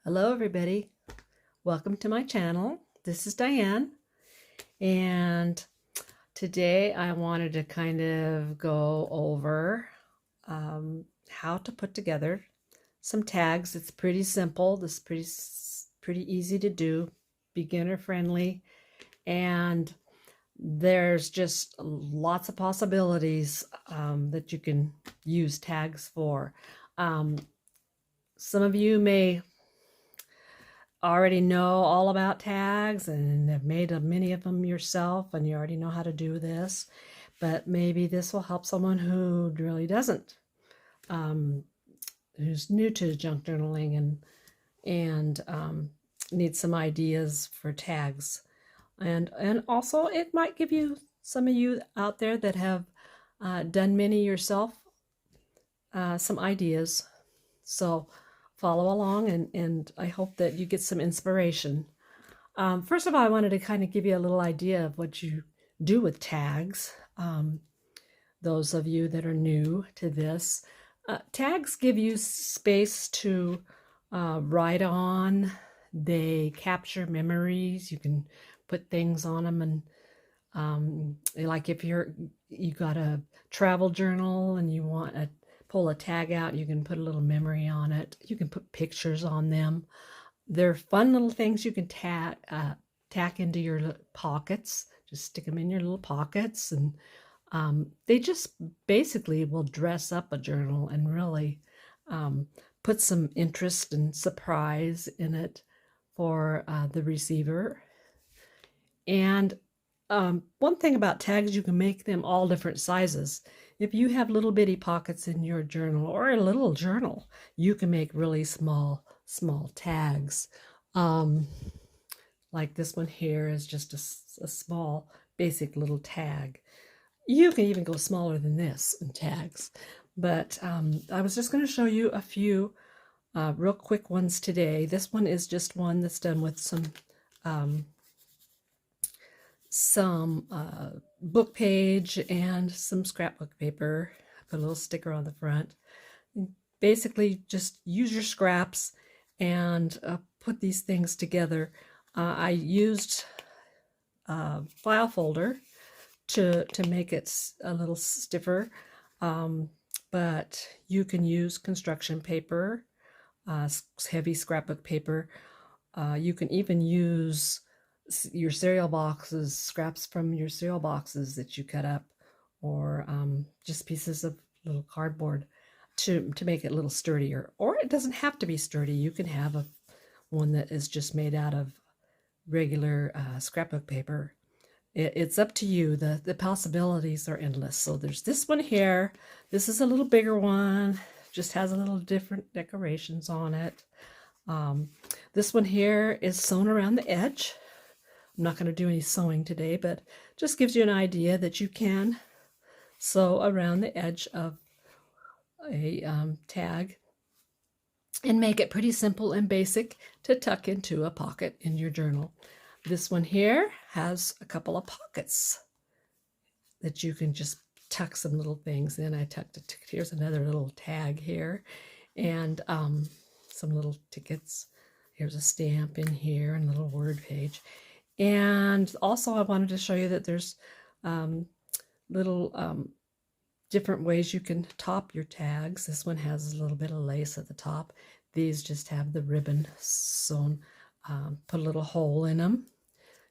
Hello everybody, welcome to my channel. This is Diane, and today I wanted to kind of go over how to put together some tags. It's pretty simple. This is pretty easy to do, beginner friendly, and there's just lots of possibilities that you can use tags for. Um, some of you may already know all about tags and have made many of them yourself and you already know how to do this, but maybe this will help someone who really doesn't, who's new to junk journaling and needs some ideas for tags. And also it might give you, some of you out there that have done many yourself, some ideas. So follow along, and I hope that you get some inspiration. First of all, I wanted to kind of give you a little idea of what you do with tags. Those of you that are new to this, tags give you space to write on. They capture memories. You can put things on them, and like if you got a travel journal and you want to pull a tag out, you can put a little memory on it. You can put pictures on them. They're fun little things you can tack into your pockets. Just stick them in your little pockets, and they just basically will dress up a journal and really put some interest and surprise in it for the receiver. And one thing about tags, you can make them all different sizes. If you have little bitty pockets in your journal or a little journal, you can make really small tags. Um, like this one here is just a small, basic little tag. You can even go smaller than this in tags. But I was just going to show you a few real quick ones today. This one is just one that's done with um, some book page and some scrapbook paper. Put a little sticker on the front. Basically, just use your scraps and put these things together. I used a file folder to make it a little stiffer, but you can use construction paper, heavy scrapbook paper. You can even use your cereal boxes, scraps from your cereal boxes that you cut up, or just pieces of little cardboard to make it a little sturdier. Or it doesn't have to be sturdy. You can have one that is just made out of regular scrapbook paper. It's up to you. The possibilities are endless. So there's this one here. This is a little bigger one. Just has a little different decorations on it. This one here is sewn around the edge. I'm not going to do any sewing today, but just gives you an idea that you can sew around the edge of a tag and make it pretty simple and basic to tuck into a pocket in your journal. This one here has a couple of pockets that you can just tuck some little things in. I tucked it. Here's another little tag here, and some little tickets. Here's a stamp in here and a little word page. And also I wanted to show you that there's little different ways you can top your tags. This one has a little bit of lace at the top. These just have the ribbon sewn. Put a little hole in them.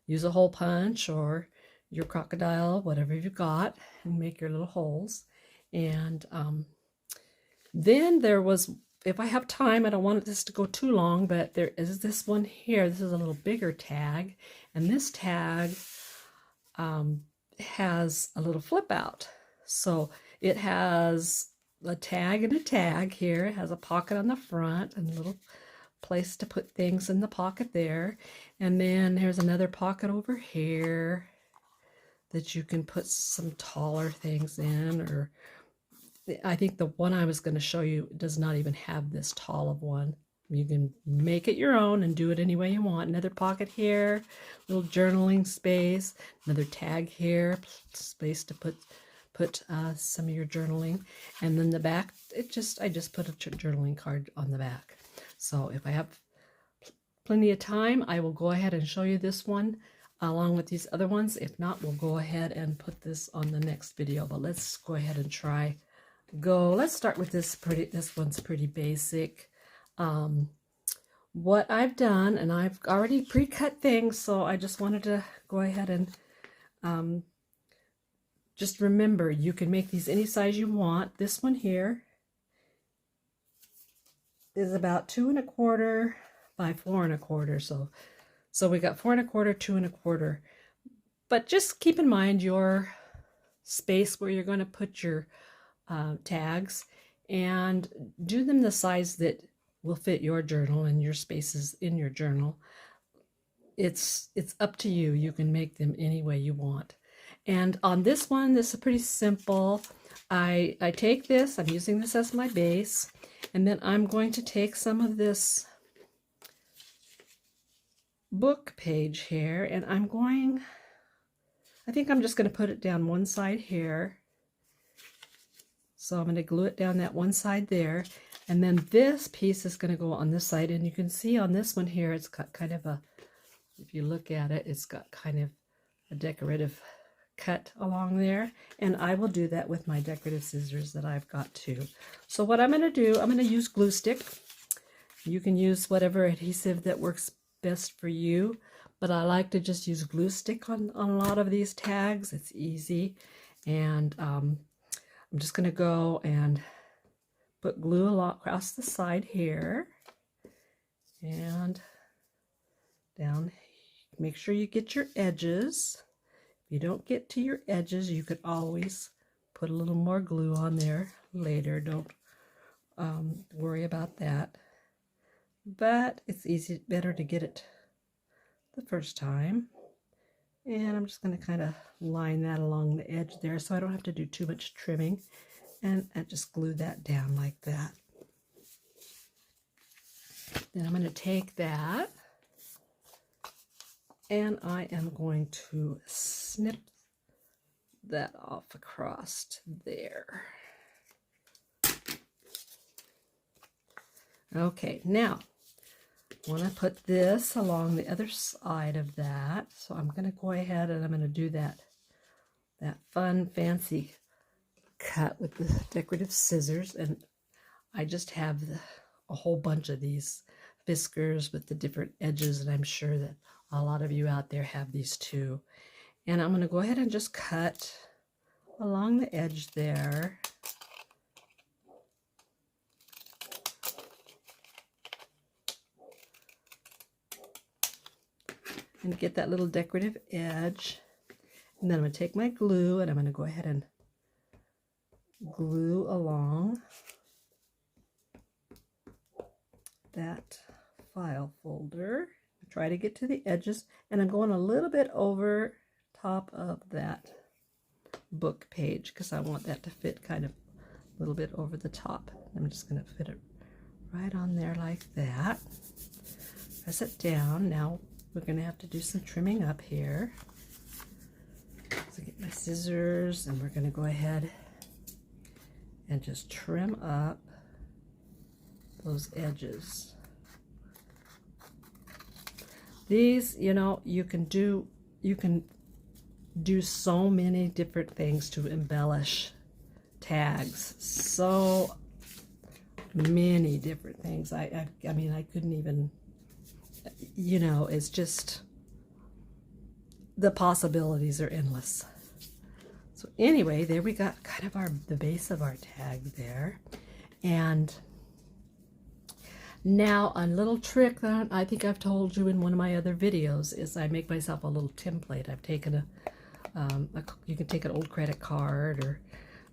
Use a hole punch or your crocodile, whatever you've got, and make your little holes. And then there was, if I have time, I don't want this to go too long, but there is this one here. This is a little bigger tag, and this tag has a little flip out. So it has a tag and a tag here. It has a pocket on the front and a little place to put things in the pocket there. And then there's another pocket over here that you can put some taller things in, or I think the one I was going to show you does not even have this tall of one. You can make it your own and do it any way you want. Another pocket here, little journaling space, another tag here, space to put some of your journaling. And then the back, I just put a journaling card on the back. So if I have plenty of time, I will go ahead and show you this one along with these other ones. If not, we'll go ahead and put this on the next video, but let's go ahead and try. Let's start with this one's pretty basic. What I've done, and I've already pre-cut things, so I just wanted to go ahead and just remember, you can make these any size you want. This one here is about 2 1/4 by 4 1/4. So we got 4 1/4, 2 1/4. But just keep in mind your space where you're going to put your tags, and do them the size that will fit your journal and your spaces in your journal. It's up to you. You can make them any way you want. And on this one, this is pretty simple. I take this, I'm using this as my base, and then I'm going to take some of this book page here, and I think I'm just going to put it down one side here. So I'm going to glue it down that one side there, and then this piece is going to go on this side, and you can see on this one here, it's got kind of a, if you look at it, it's got kind of a decorative cut along there, and I will do that with my decorative scissors that I've got too. So what I'm going to do, I'm going to use glue stick. You can use whatever adhesive that works best for you, but I like to just use glue stick on a lot of these tags. It's easy, and I'm just going to go and put glue across the side here and down. Make sure you get your edges. If you don't get to your edges, you could always put a little more glue on there later. Don't worry about that. But it's better to get it the first time. And I'm just going to kind of line that along the edge there so I don't have to do too much trimming. And just glue that down like that. Then I'm going to take that, and I am going to snip that off across there. Okay, now I want to put this along the other side of that. So I'm going to go ahead and I'm going to do that fun, fancy cut with the decorative scissors. And I just have a whole bunch of these whiskers with the different edges, and I'm sure that a lot of you out there have these too. And I'm going to go ahead and just cut along the edge there. And get that little decorative edge. And then I'm going to take my glue, and I'm going to go ahead and glue along that file folder. Try to get to the edges, and I'm going a little bit over top of that book page because I want that to fit kind of a little bit over the top. I'm just going to fit it right on there like that. Press it down. Now we're going to have to do some trimming up here. So get my scissors, and we're going to go ahead and just trim up those edges. These, you know, you can do so many different things to embellish tags. So many different things. I mean, I couldn't even, you know, it's just, the possibilities are endless. So anyway, there we got kind of the base of our tag there. And now a little trick that I think I've told you in one of my other videos is I make myself a little template. I've taken you can take an old credit card or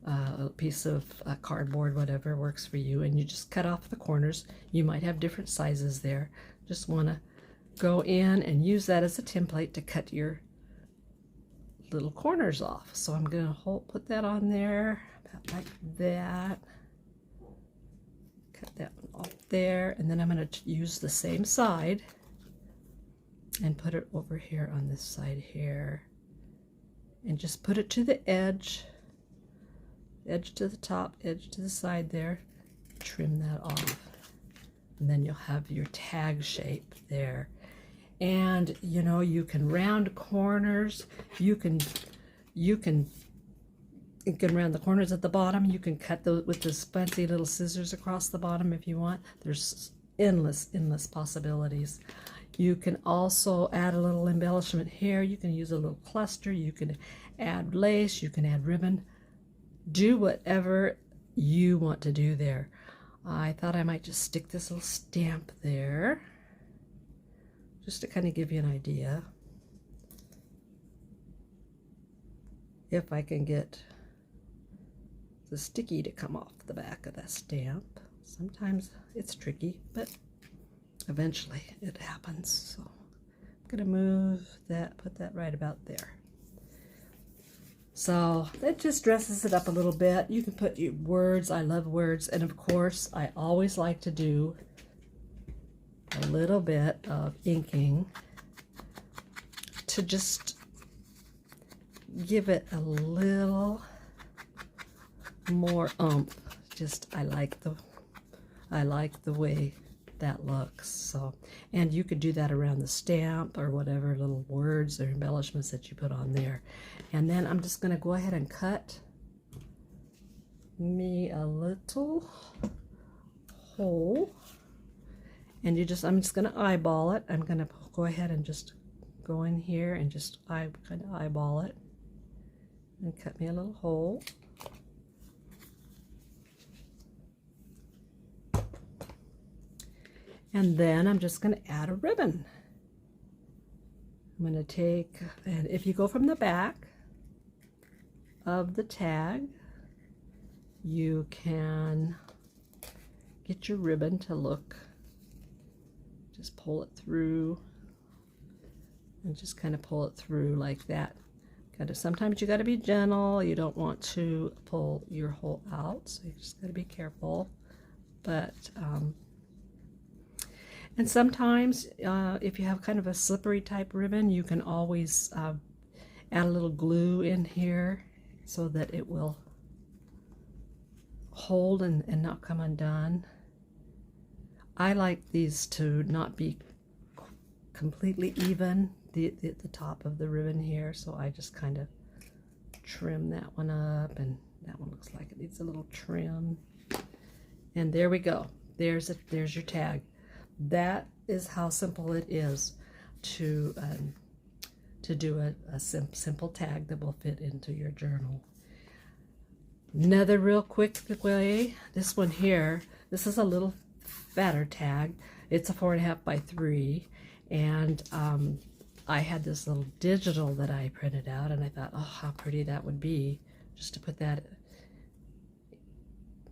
a piece of cardboard, whatever works for you, and you just cut off the corners. You might have different sizes there. Just want to go in and use that as a template to cut your little corners off. So I'm going to put that on there about like that. Cut that one off there, and then I'm going to use the same side and put it over here on this side here, and just put it to the edge to the top, edge to the side there. Trim that off. And then you'll have your tag shape there. And you know, you can round corners. You can round the corners at the bottom. You can cut those with this fancy little scissors across the bottom if you want. There's endless possibilities. You can also add a little embellishment here. You can use a little cluster. You can add lace. You can add ribbon. Do whatever you want to do there. I thought I might just stick this little stamp there, just to kind of give you an idea. If I can get the sticky to come off the back of that stamp. Sometimes it's tricky, but eventually it happens. So I'm gonna move that, put that right about there. So that just dresses it up a little bit. You can put your words. I love words. And of course, I always like to do a little bit of inking to just give it a little more oomph. Just I like the way that looks. So, and you could do that around the stamp or whatever little words or embellishments that you put on there. And then I'm just going to go ahead and cut me a little hole. And I'm just going to eyeball it. I'm going to go ahead and just go in here and just kind of eyeball it and cut me a little hole. And then I'm just going to add a ribbon. I'm going to take, and if you go from the back of the tag, you can get your ribbon to look, just pull it through and just kind of pull it through like that. Sometimes you got to be gentle. You don't want to pull your hole out, so you just got to be careful. But and sometimes if you have kind of a slippery type ribbon, you can always add a little glue in here so that it will hold and not come undone. I like these to not be completely even, the top of the ribbon here, so I just kind of trim that one up, and that one looks like it needs a little trim. And there we go. There's your tag. That is how simple it is to do a simple tag that will fit into your journal. Another real quick way, this one here, this is a little fatter tag. It's a 4.5 by 3, and I had this little digital that I printed out, and I thought, oh, how pretty that would be, just to put that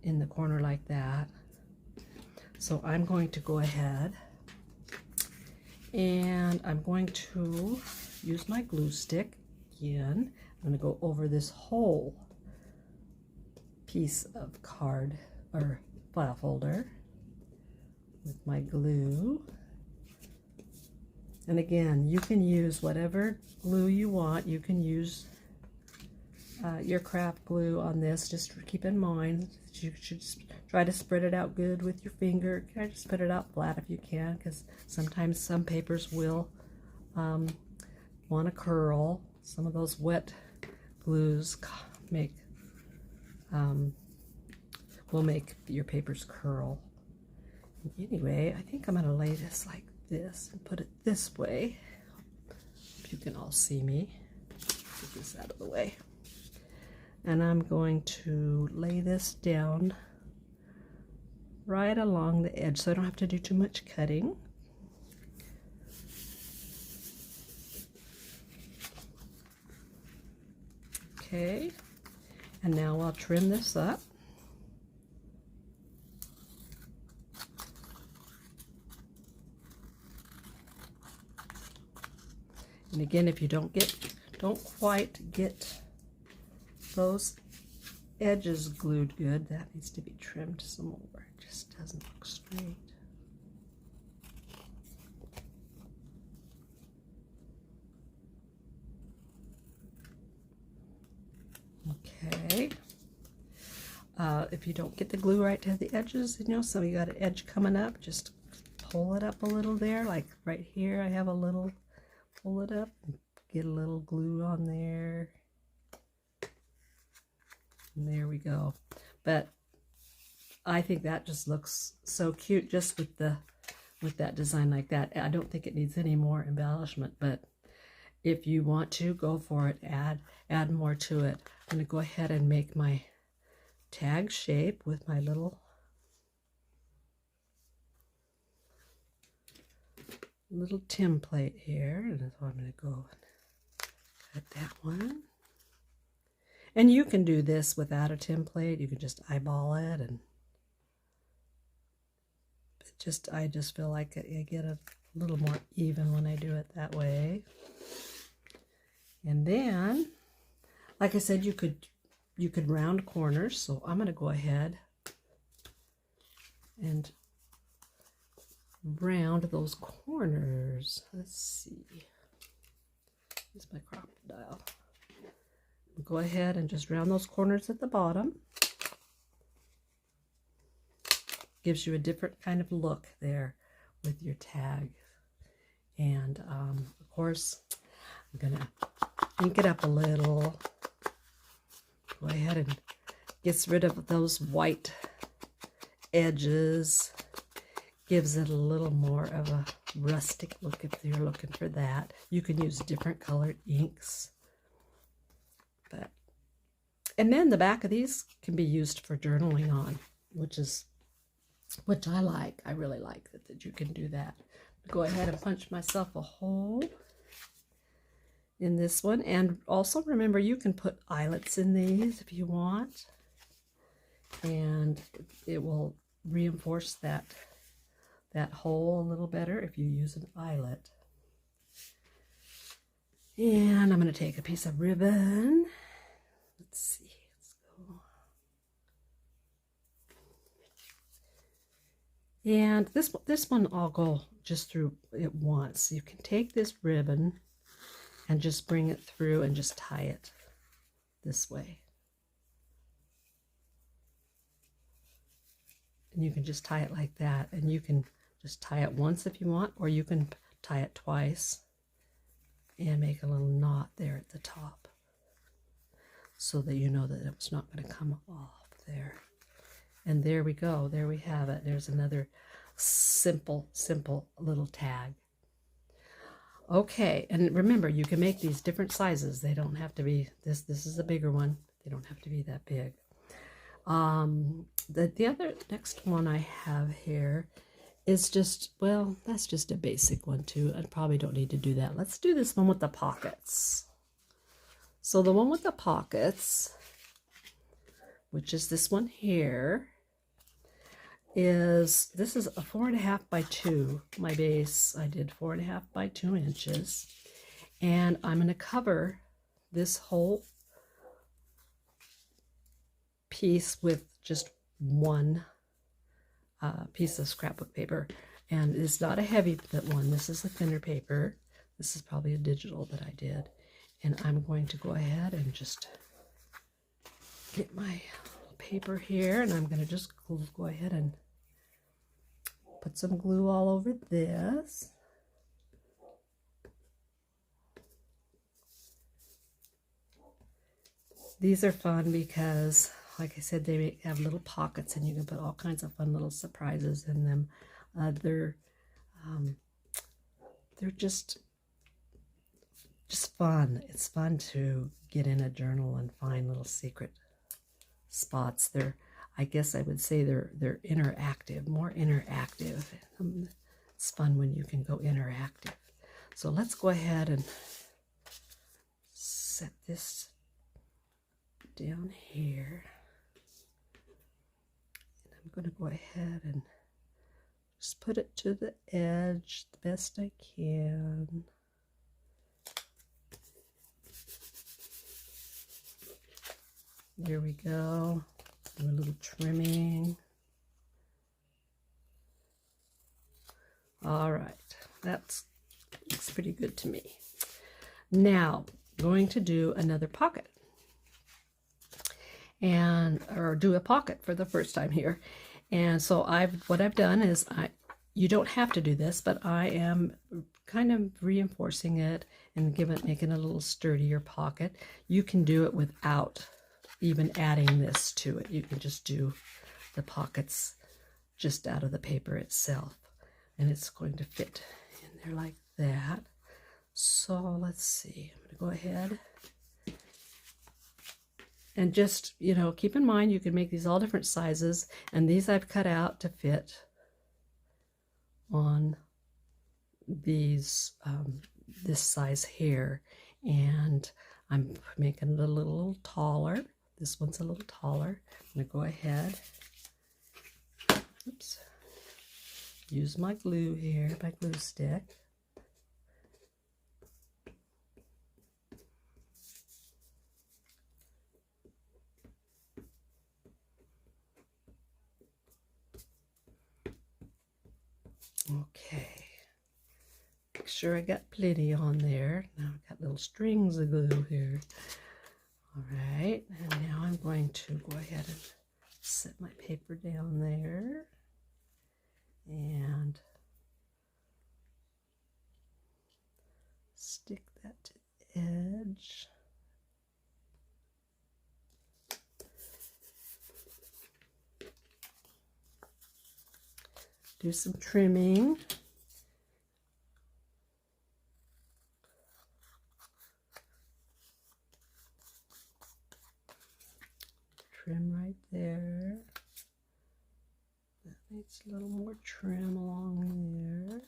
in the corner like that. So I'm going to go ahead and I'm going to use my glue stick again. I'm going to go over this whole piece of card or file folder with my glue. And again, you can use whatever glue you want. You can use your craft glue on this. Just keep in mind that you should try to spread it out good with your finger. Try to spread it out flat if you can, because sometimes some papers will want to curl. Some of those wet glues will make your papers curl. Anyway, I think I'm going to lay this like this and put it this way. If you can all see me. Get this out of the way. And I'm going to lay this down right along the edge so I don't have to do too much cutting. Okay, and now I'll trim this up. And again, if you don't quite get those edges glued good, that needs to be trimmed some more. It just doesn't look straight. Okay. if you don't get the glue right to the edges, you know, so you got an edge coming up, just pull it up a little there, like right here I have a little, pull it up, get a little glue on there, and there we go. But I think that just looks so cute just with that design like that. I don't think it needs any more embellishment, but if you want to, go for it, add more to it. I'm going to go ahead and make my tag shape with my little template here. And so I'm going to go cut that one. And you can do this without a template. You can just eyeball it, and I just feel like I get a little more even when I do it that way. And then, like I said, you could round corners, so I'm going to go ahead and round those corners. Let's see. Here's my crocodile. Go ahead and just round those corners at the bottom. Gives you a different kind of look there with your tag. And of course, I'm gonna ink it up a little. Go ahead and gets rid of those white edges. Gives it a little more of a rustic look if you're looking for that. You can use different colored inks. And then the back of these can be used for journaling on, which I like. I really like that you can do that. Go ahead and punch myself a hole in this one. And also remember, you can put eyelets in these if you want. And it will reinforce that hole a little better if you use an eyelet. And I'm going to take a piece of ribbon. Let's see. Let's go. And this one I'll go just through it once. You can take this ribbon and just bring it through and just tie it this way. And you can just tie it like that. And you can just tie it once if you want, or you can tie it twice and make a little knot there at the top, so that you know that it's not going to come off there. And there we go. There we have it. There's another simple little tag. Okay, and remember, you can make these different sizes. They don't have to be, this is a bigger one. They don't have to be that big. The other next one I have here is just, well, that's just a basic one too. I probably don't need to do that. Let's do this one with the pockets. So the one with the pockets, which is this one here, this is a 4.5 by 2. My base, I did 4.5 by 2 inches. And I'm going to cover this whole piece with just one piece of scrapbook paper. And it's not a heavy one. This is a thinner paper. This is probably a digital that I did. And I'm going to go ahead and just get my paper here, and I'm going to just go ahead and put some glue all over this. These are fun because, like I said, they have little pockets, and you can put all kinds of fun little surprises in them. They're just fun. It's fun to get in a journal and find little secret spots. I guess I would say they're interactive, more interactive. It's fun when you can go interactive. So let's go ahead and set this down here. And I'm going to go ahead and just put it to the edge the best I can. There we go. Do a little trimming. All right, that looks pretty good to me. Now, going to do another pocket. and or do a pocket for the first time here. And so what I've done is you don't have to do this, but I am kind of reinforcing it and making a little sturdier pocket. You can do it without even adding this to it. You can just do the pockets just out of the paper itself, and it's going to fit in there like that. So let's see, I'm going to go ahead and just, you know, keep in mind you can make these all different sizes, and these I've cut out to fit on these this size here, and I'm making it a little taller. This one's a little taller. I'm going to go ahead, oops, use my glue here, my glue stick. Okay, make sure I got plenty on there. Now I've got little strings of glue here. All right, and now I'm going to go ahead and set my paper down there and stick that to the edge. Do some trimming. Trim right there. That needs a little more trim along there.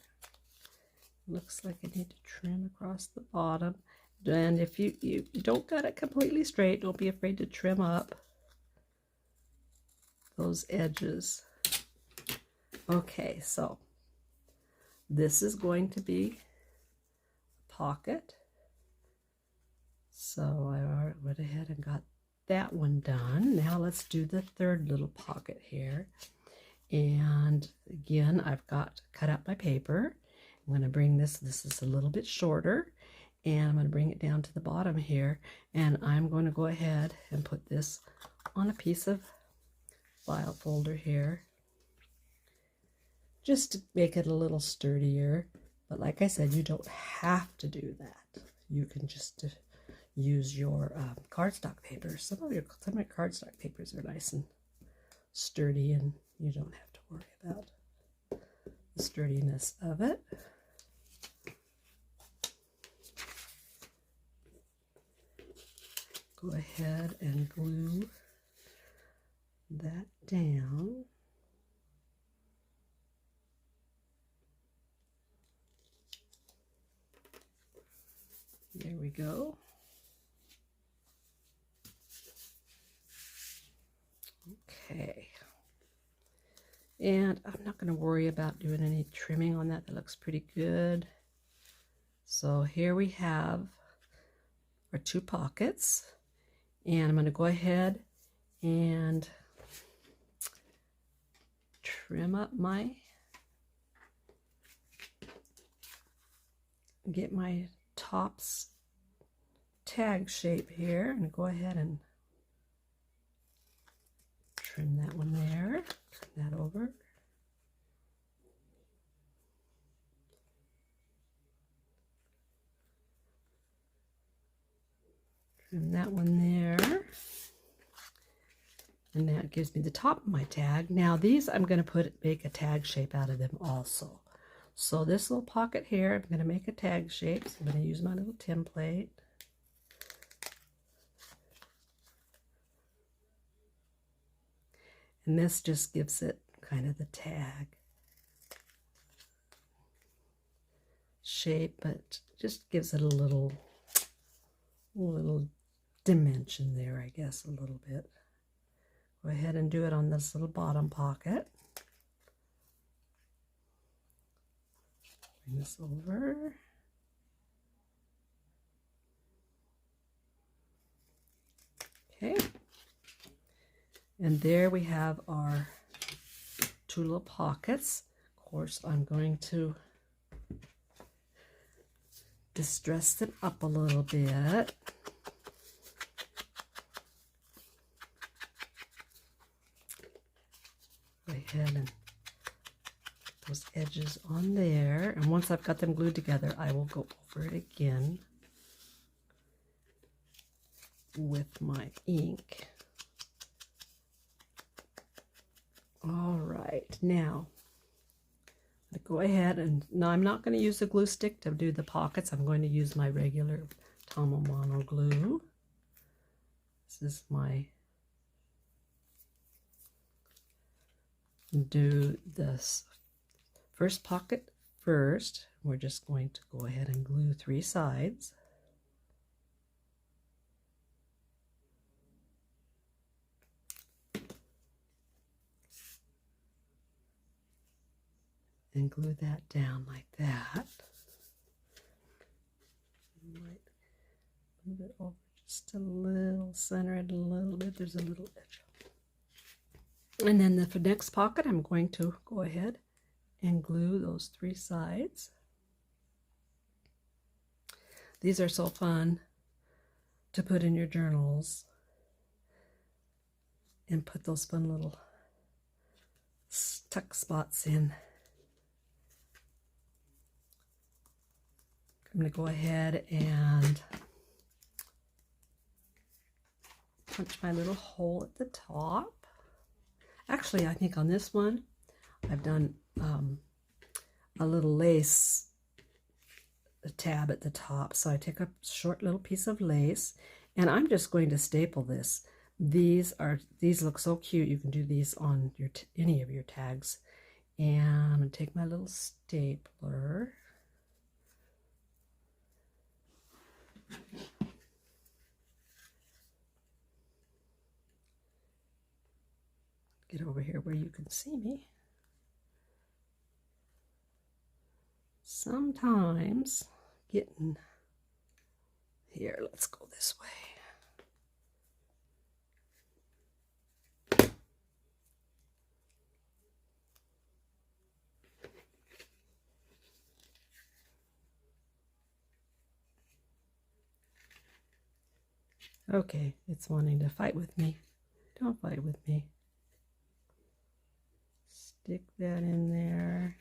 Looks like I need to trim across the bottom. And if you don't got it completely straight, don't be afraid to trim up those edges. Okay, so this is going to be a pocket. So I went ahead and got that one done. Now let's do the third little pocket here. And again, I've got cut out my paper. I'm going to bring this is a little bit shorter, and I'm going to bring it down to the bottom here, and I'm going to go ahead and put this on a piece of file folder here, just to make it a little sturdier. But like I said, you don't have to do that. You can just use your cardstock paper. Some of my cardstock papers are nice and sturdy, and you don't have to worry about the sturdiness of it. Go ahead and glue that down. There we go. Okay. And I'm not going to worry about doing any trimming on that. That looks pretty good. So here we have our two pockets. And I'm going to go ahead and trim up get my tops tag shape here, and go ahead and trim that one there, turn that over. Trim that one there. And that gives me the top of my tag. Now these I'm going to make a tag shape out of them also. So this little pocket here, I'm going to make a tag shape. So I'm going to use my little template. And this just gives it kind of the tag shape, but just gives it a little dimension there, I guess, a little bit. Go ahead and do it on this little bottom pocket. Bring this over. Okay. And there we have our two little pockets. Of course, I'm going to distress them up a little bit. ahead and put those edges on there. And once I've got them glued together, I will go over it again with my ink. All right, now go ahead and now I'm not going to use the glue stick to do the pockets. I'm going to use my regular Tomo Mono glue. This is my do this first pocket first. We're just going to go ahead and glue 3 sides. And glue that down like that. You might move it over just a little, center it a little bit. There's a little edge. And then the next pocket, I'm going to go ahead and glue those 3 sides. These are so fun to put in your journals and put those fun little tuck spots in. I'm going to go ahead and punch my little hole at the top. Actually, I think on this one, I've done a little lace tab at the top. So I take a short little piece of lace, and I'm just going to staple this. These look so cute. You can do these on your any of your tags. And I'm going to take my little stapler. Get over here where you can see me. Sometimes getting here, let's go this way. Okay, it's wanting to fight with me. Don't fight with me. Stick that in there.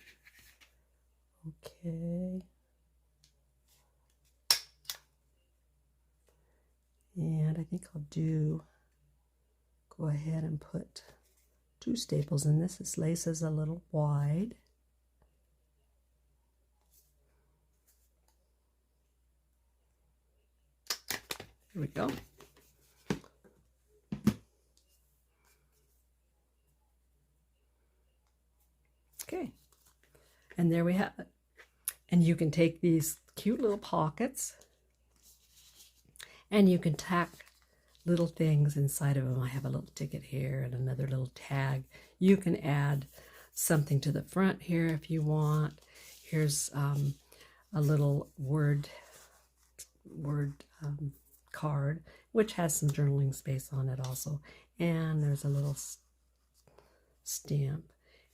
Okay. And I think I'll go ahead and put 2 staples in this. This lace is a little wide. Here we go. Okay, and there we have it. And you can take these cute little pockets and you can tack little things inside of them. I have a little ticket here and another little tag. You can add something to the front here if you want. Here's a little word card, which has some journaling space on it also. And there's a little stamp.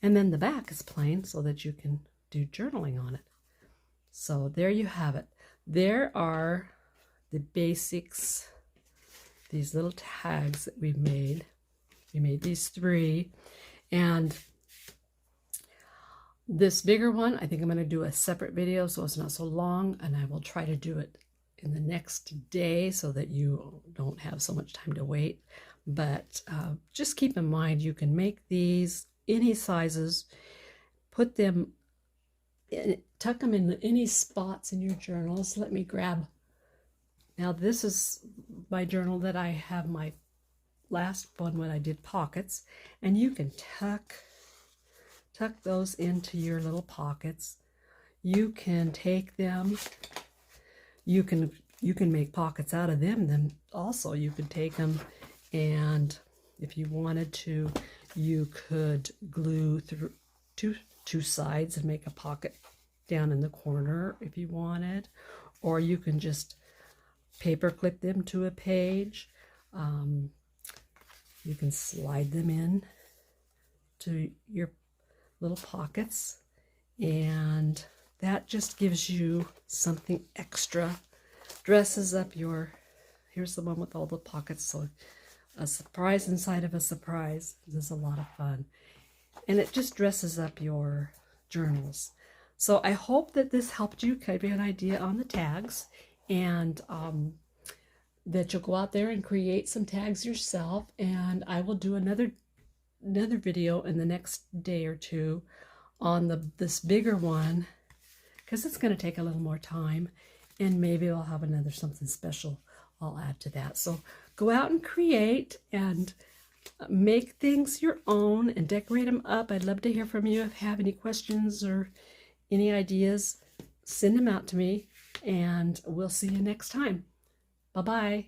And then the back is plain so that you can do journaling on it. So there you have it. There are the basics, these little tags that we've made. We made these 3. And this bigger one, I think I'm going to do a separate video so it's not so long. And I will try to do it in the next day so that you don't have so much time to wait. But just keep in mind, you can make these any sizes, put them in, tuck them in any spots in your journals. Let me grab. Now this is my journal that I have my last one when I did pockets, and you can tuck those into your little pockets. You can take them. You can make pockets out of them. Then also you could take them, and if you wanted to, you could glue through two sides and make a pocket down in the corner if you wanted, or you can just paper clip them to a page. You can slide them in to your little pockets, and that just gives you something extra. Dresses up your, here's the one with all the pockets, so a surprise inside of a surprise. This is a lot of fun. and it just dresses up your journals. So I hope that this helped you give you an idea on the tags, and that you'll go out there and create some tags yourself. And I will do another video in the next day or two on this bigger one, because it's going to take a little more time, and maybe I'll have another something special I'll add to that. So go out and create and make things your own and decorate them up. I'd love to hear from you. If you have any questions or any ideas, send them out to me, and we'll see you next time. Bye-bye.